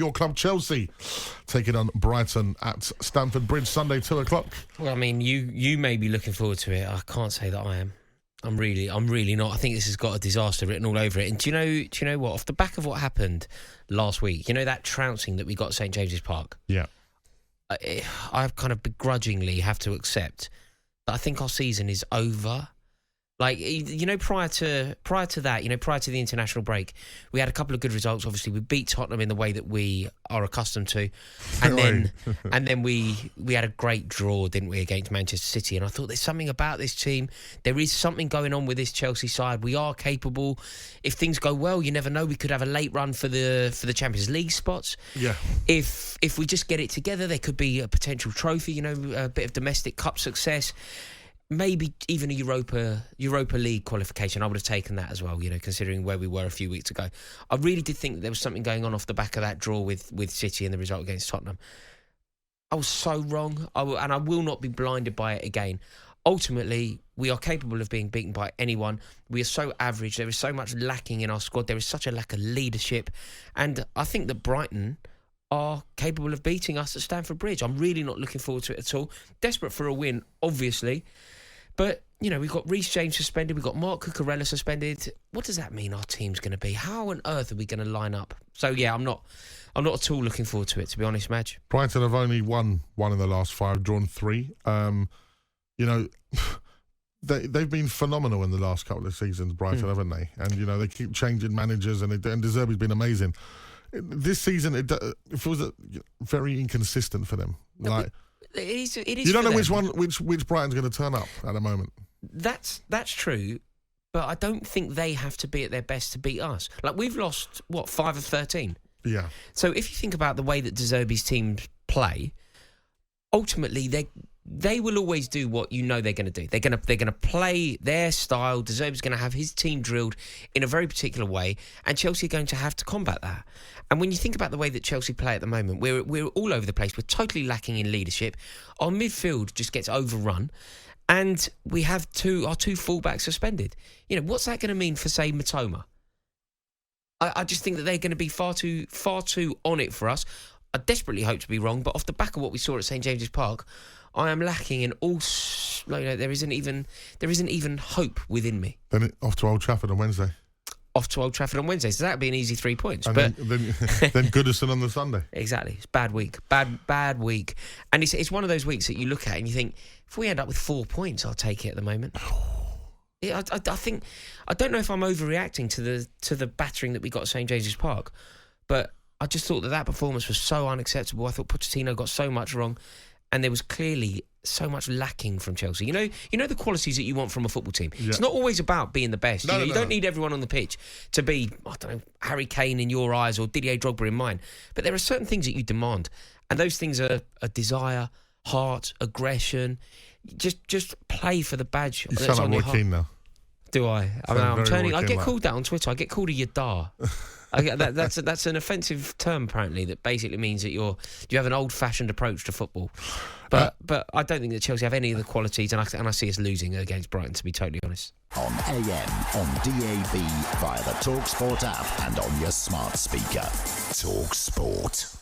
your club Chelsea taking on Brighton at Stamford Bridge Sunday 2 o'clock. Well, I mean, you may be looking forward to it. I can't say that I am. I'm really not. I think this has got a disaster written all over it. And do you know what? Off the back of what happened last week, you know that trouncing that we got at St James's Park? Yeah. I kind of begrudgingly have to accept that I think our season is over. Like, you know, prior to that, you know, prior to the international break, we had a couple of good results. Obviously, we beat Tottenham in the way that we are accustomed to, and then we had a great draw, didn't we, against Manchester City? And I thought there's something about this team. There is something going on with this Chelsea side. We are capable. If things go well, you never know. We could have a late run for the Champions League spots. Yeah. If we just get it together, there could be a potential trophy. You know, a bit of domestic cup success. Maybe even a Europa League qualification. I would have taken that as well, you know, considering where we were a few weeks ago. I really did think that there was something going on off the back of that draw with City and the result against Tottenham. I was so wrong, and I will not be blinded by it again. Ultimately, we are capable of being beaten by anyone. We are so average. There is so much lacking in our squad. There is such a lack of leadership. And I think that Brighton are capable of beating us at Stamford Bridge. I'm really not looking forward to it at all. Desperate for a win, obviously. But, you know, we've got Reece James suspended. We've got Mark Cucurella suspended. What does that mean our team's going to be? How on earth are we going to line up? So, yeah, I'm not at all looking forward to it, to be honest, Madge. Brighton have only won one in the last 5, drawn 3. You know, they've been phenomenal in the last couple of seasons, Brighton, haven't they? And, you know, they keep changing managers, and De Zerbi's been amazing. This season, it feels very inconsistent for them. Like, it is. You don't know which Brighton's going to turn up at the moment. That's true, but I don't think they have to be at their best to beat us. Like, we've lost 5 of 13. Yeah. So if you think about the way that De Zerbi's teams play, ultimately they will always do what you know they're going to do. They're going to play their style. De Zerbi's going to have his team drilled in a very particular way, and Chelsea are going to have to combat that. And when you think about the way that Chelsea play at the moment, we're all over the place. We're totally lacking in leadership. Our midfield just gets overrun, and we have our two fullbacks suspended. You know, what's that going to mean for, say, Matoma? I just think that they're going to be far too on it for us. I desperately hope to be wrong, but off the back of what we saw at St James's Park, I am lacking in all. There isn't even hope within me. Then off to Old Trafford on Wednesday. Off to Old Trafford on Wednesday, so that'd be an easy 3 points. And but then Goodison on the Sunday. Exactly, it's bad week, bad week, and it's one of those weeks that you look at and you think, if we end up with 4 points, I'll take it at the moment. I think I don't know if I'm overreacting to the battering that we got at St James's Park, but I just thought that performance was so unacceptable. I thought Pochettino got so much wrong, and there was clearly so much lacking from Chelsea. You know the qualities that you want from a football team. Yeah. It's not always about being the best. You don't need everyone on the pitch to be, I don't know, Harry Kane in your eyes or Didier Drogba in mine. But there are certain things that you demand, and those things are a desire, heart, aggression. Just play for the badge. You sound like Joaquin now. Do I? I'm turning. I get called that on Twitter. I get called a Yadar. That's an offensive term apparently that basically means that you have an old-fashioned approach to football. But I don't think that Chelsea have any of the qualities, and I see us losing against Brighton, to be totally honest. On AM, on DAB, via the talkSPORT app, and on your smart speaker. talkSPORT.